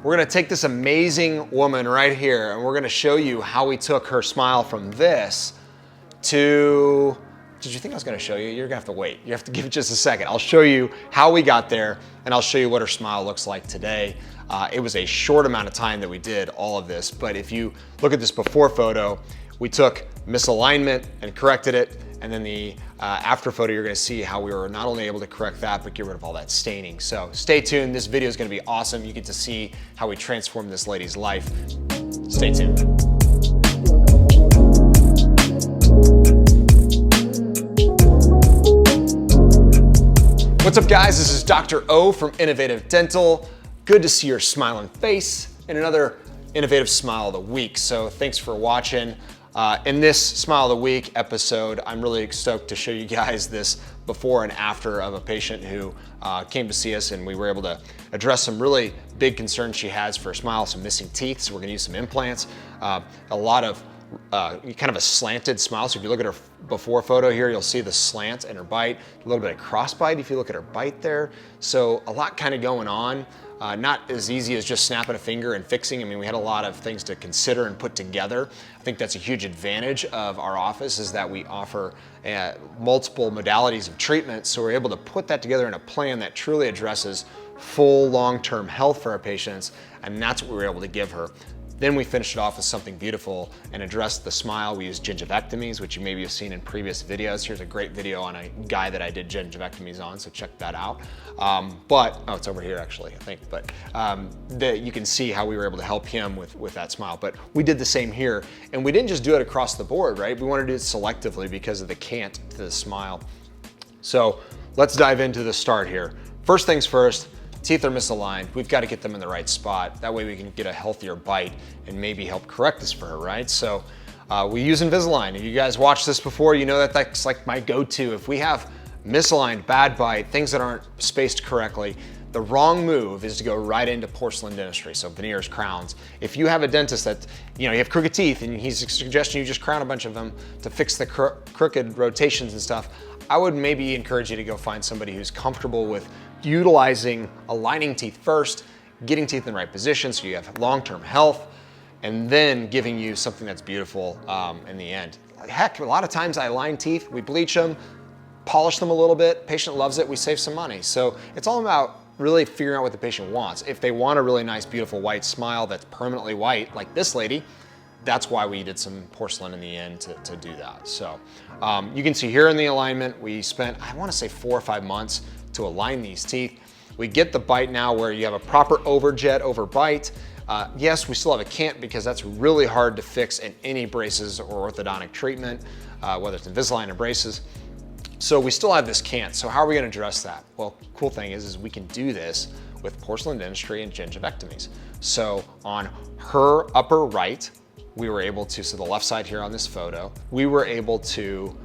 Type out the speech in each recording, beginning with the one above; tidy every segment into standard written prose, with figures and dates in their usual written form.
We're gonna take this amazing woman right here and we're gonna show you how we took her smile from this to, did you think I was gonna show you? You're gonna have to wait. You have to give it just a second. I'll show you how we got there and I'll show you what her smile looks like today. It was a short amount of time that we did all of this, but if you look at this before photo, we took misalignment and corrected it, and then the after photo, you're gonna see how we were not only able to correct that, but get rid of all that staining. So stay tuned, this video is gonna be awesome. You get to see how we transformed this lady's life. Stay tuned. What's up guys, this is Dr. O from Innovative Dental. Good to see your smiling face and another innovative smile of the week. So thanks for watching. In this Smile of the Week episode, I'm really stoked to show you guys this before and after of a patient who came to see us, and we were able to address some really big concerns she has for her smile, some missing teeth, so we're gonna use some implants, a lot of kind of a slanted smile. So if you look at her before photo here, you'll see the slant in her bite, a little bit of cross bite if you look at her bite there. So a lot kind of going on. Not as easy as just snapping a finger and fixing. I mean, we had a lot of things to consider and put together. I think that's a huge advantage of our office, is that we offer multiple modalities of treatment. So we're able to put that together in a plan that truly addresses full long-term health for our patients. And that's what we were able to give her. Then we finished it off with something beautiful and addressed the smile. We used gingivectomies, which you maybe have seen in previous videos. Here's a great video on a guy that I did gingivectomies on, so check that out. Oh, it's over here actually, I think. But you can see how we were able to help him with that smile. But we did the same here, and we didn't just do it across the board, right? We wanted to do it selectively because of the cant to the smile. So let's dive into the start here. First things first, teeth are misaligned. We've got to get them in the right spot. That way we can get a healthier bite and maybe help correct this for her, right? So we use Invisalign. If you guys watched this before, you know that that's like my go-to. If we have misaligned, bad bite, things that aren't spaced correctly, the wrong move is to go right into porcelain dentistry, so veneers, crowns. If you have a dentist that, you have crooked teeth and he's suggesting you just crown a bunch of them to fix the crooked rotations and stuff, I would maybe encourage you to go find somebody who's comfortable with utilizing aligning teeth first, getting teeth in the right position so you have long-term health, and then giving you something that's beautiful in the end. Heck, a lot of times I align teeth, we bleach them, polish them a little bit, patient loves it, we save some money. So it's all about really figuring out what the patient wants. If they want a really nice, beautiful white smile that's permanently white, like this lady, that's why we did some porcelain in the end to do that. So you can see here in the alignment, we spent, I wanna say 4 or 5 months to align these teeth. We get the bite now where you have a proper overjet over bite. Yes, we still have a cant because that's really hard to fix in any braces or orthodontic treatment, whether it's Invisalign or braces. So we still have this cant. So how are we gonna address that? Well, cool thing is we can do this with porcelain dentistry and gingivectomies. So on her upper right, we were able to, so the left side here on this photo, we were able to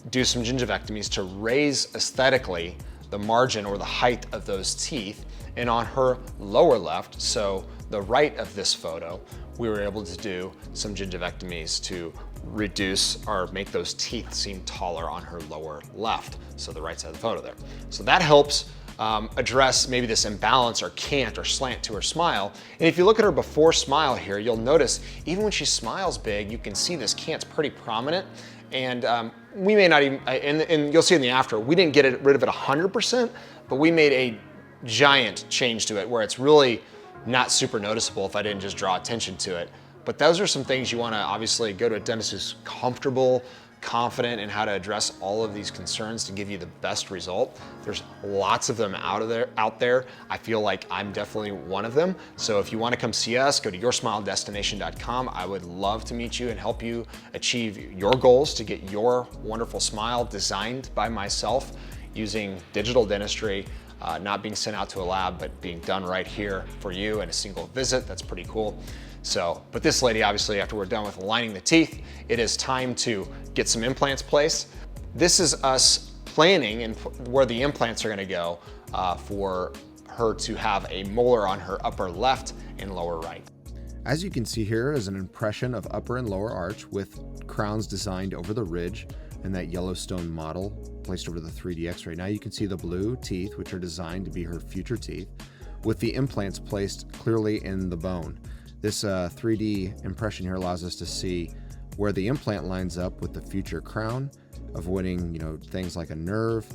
do some gingivectomies to raise aesthetically the margin or the height of those teeth. And on her lower left, so the right of this photo, we were able to do some gingivectomies to reduce or make those teeth seem taller on her lower left, so the right side of the photo there. So that helps address maybe this imbalance or cant or slant to her smile. And if you look at her before smile here, you'll notice even when she smiles big, you can see this cant's pretty prominent. And we may not even, and you'll see in the after, we didn't get rid of it 100%, but we made a giant change to it where it's really not super noticeable if I didn't just draw attention to it. But those are some things you wanna obviously go to a dentist who's comfortable, confident in how to address all of these concerns to give you the best result. There's lots of them out there. I feel like I'm definitely one of them. So if you want to come see us, go to yoursmiledestination.com. I would love to meet you and help you achieve your goals to get your wonderful smile designed by myself using digital dentistry, not being sent out to a lab, but being done right here for you in a single visit. That's pretty cool. So, but this lady, obviously, after we're done with aligning the teeth, it is time to get some implants placed. This is us planning and where the implants are gonna go for her to have a molar on her upper left and lower right. As you can see here is an impression of upper and lower arch with crowns designed over the ridge and that Yellowstone model placed over the 3D X-ray. Now you can see the blue teeth, which are designed to be her future teeth. with the implants placed clearly in the bone. This 3D impression here allows us to see where the implant lines up with the future crown, avoiding things like a nerve,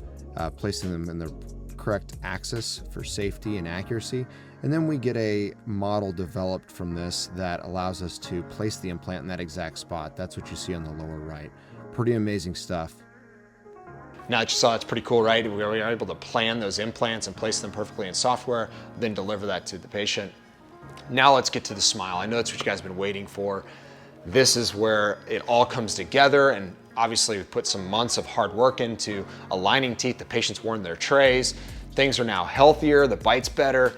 placing them in the correct axis for safety and accuracy. And then we get a model developed from this that allows us to place the implant in that exact spot. That's what you see on the lower right. Pretty amazing stuff. Now that you saw, it's pretty cool, right? We were able to plan those implants and place them perfectly in software, then deliver that to the patient. Now let's get to the smile. I know that's what you guys have been waiting for. This is where it all comes together, and obviously we put some months of hard work into aligning teeth. The patient's worn their trays. Things are now healthier, the bite's better.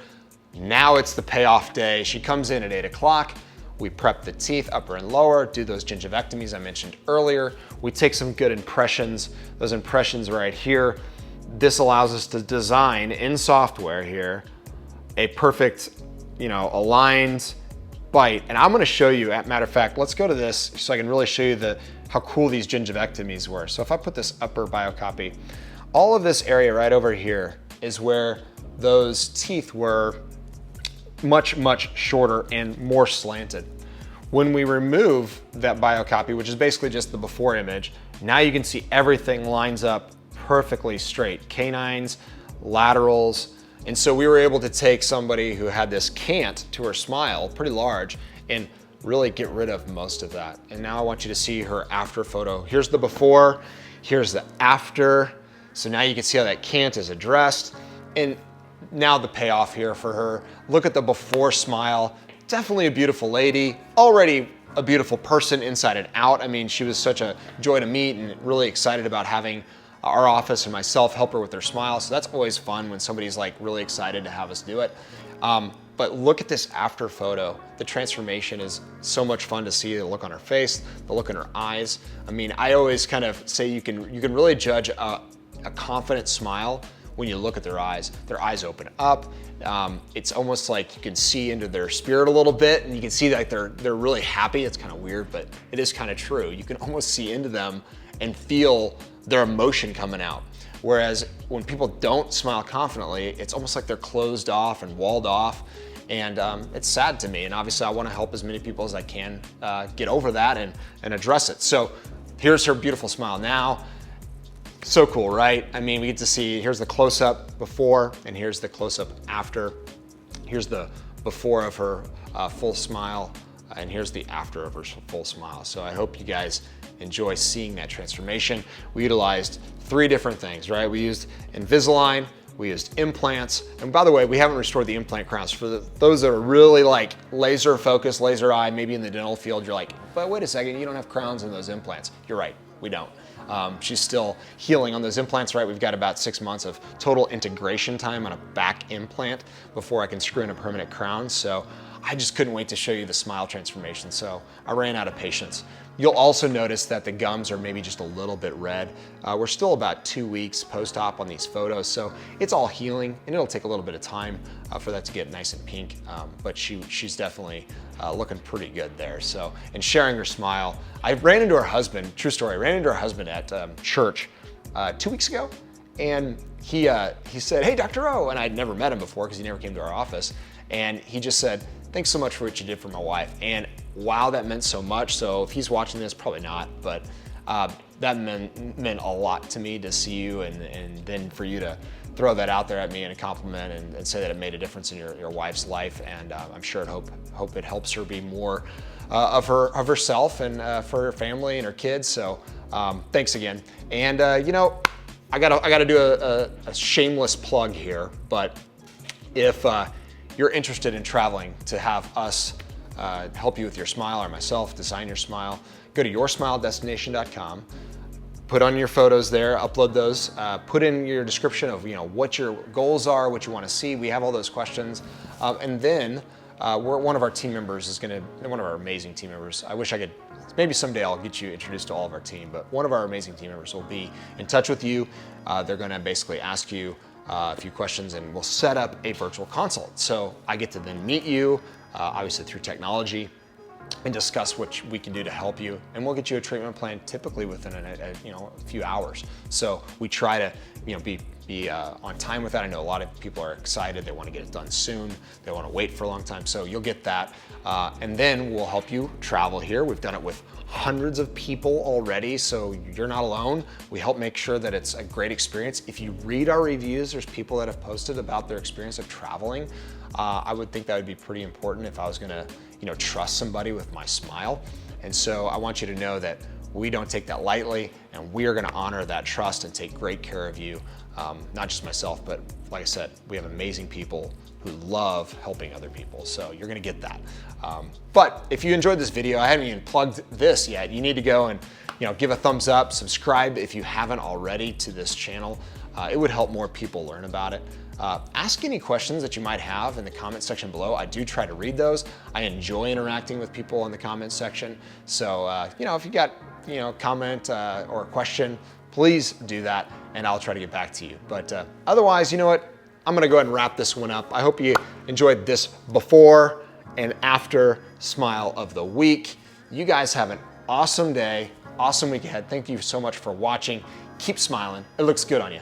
Now it's the payoff day. She comes in at 8 o'clock. We prep the teeth, upper and lower, do those gingivectomies I mentioned earlier. We take some good impressions, those impressions right here. This allows us to design in software here a perfect, aligned bite. And I'm gonna show you, matter of fact, let's go to this so I can really show you how cool these gingivectomies were. So if I put this upper biocopy, all of this area right over here is where those teeth were much, much shorter and more slanted. When we remove that biocopy, which is basically just the before image, now you can see everything lines up perfectly straight. Canines, laterals. And so we were able to take somebody who had this cant to her smile, pretty large, and really get rid of most of that. And now I want you to see her after photo. Here's the before, here's the after. So now you can see how that cant is addressed. And now the payoff here for her. Look at the before smile. Definitely a beautiful lady, already a beautiful person inside and out. I mean, she was such a joy to meet and really excited about having our office and myself help her with her smile. So that's always fun when somebody's like really excited to have us do it. But look at this after photo. The transformation is so much fun to see, the look on her face, the look in her eyes. I mean, I always kind of say you can really judge a confident smile when you look at their eyes. Their eyes open up. It's almost like you can see into their spirit a little bit, and you can see that they're really happy. It's kind of weird, but it is kind of true. You can almost see into them and feel their emotion coming out. Whereas when people don't smile confidently, it's almost like they're closed off and walled off. And it's sad to me. And obviously I want to help as many people as I can get over that and address it. So here's her beautiful smile now. So cool, right? I mean, we get to see, here's the close-up before, and here's the close-up after. Here's the before of her full smile, and here's the after of her full smile. So I hope you guys enjoy seeing that transformation. We utilized 3 different things, right? We used Invisalign, we used implants, and by the way, we haven't restored the implant crowns. For those that are really like laser focused, laser eye, maybe in the dental field, you're like, but wait a second, you don't have crowns in those implants. You're right, we don't. She's still healing on those implants, right? We've got about 6 months of total integration time on a back implant before I can screw in a permanent crown. So I just couldn't wait to show you the smile transformation. So I ran out of patience. You'll also notice that the gums are maybe just a little bit red. We're still about 2 weeks post-op on these photos, so it's all healing, and it'll take a little bit of time for that to get nice and pink, but she's definitely looking pretty good there. So, and sharing her smile. I ran into her husband, true story, ran into her husband at church 2 weeks ago, and he said, "Hey, Dr. O," and I'd never met him before because he never came to our office, and he just said, "Thanks so much for what you did for my wife." And wow, that meant so much. So if he's watching this, probably not, but that meant a lot to me to see you, and then for you to throw that out there at me in a compliment and say that it made a difference in your wife's life. And I'm sure hope it helps her be more of herself and for her family and her kids. So thanks again. And I gotta do a shameless plug here, but if you're interested in traveling to have us help you with your smile, or myself design your smile, go to yoursmiledestination.com, put on your photos there, upload those, put in your description of what your goals are, what you want to see. We have all those questions, and then one of our team members is one of our amazing team members. I wish I could, maybe someday I'll get you introduced to all of our team, but one of our amazing team members will be in touch with you. They're going to basically ask you a few questions, and we'll set up a virtual consult. So I get to then meet you, obviously through technology, and discuss what we can do to help you. And we'll get you a treatment plan typically within a few hours. So we try to be be on time with that. I know a lot of people are excited. They want to get it done soon. They want to wait for a long time. So you'll get that. And then we'll help you travel here. We've done it with hundreds of people already, so you're not alone. We help make sure that it's a great experience. If you read our reviews, there's people that have posted about their experience of traveling. I would think that would be pretty important if I was gonna, trust somebody with my smile. And so I want you to know that we don't take that lightly, and we are gonna honor that trust and take great care of you. Not just myself, but like I said, we have amazing people who love helping other people. So you're gonna get that. But if you enjoyed this video, I haven't even plugged this yet. You need to go and give a thumbs up, subscribe if you haven't already to this channel. It would help more people learn about it. Ask any questions that you might have in the comment section below. I do try to read those. I enjoy interacting with people in the comment section. So, if you got, comment or a question, please do that and I'll try to get back to you. But otherwise, you know what? I'm gonna go ahead and wrap this one up. I hope you enjoyed this before and after smile of the week. You guys have an awesome day, awesome week ahead. Thank you so much for watching. Keep smiling. It looks good on you.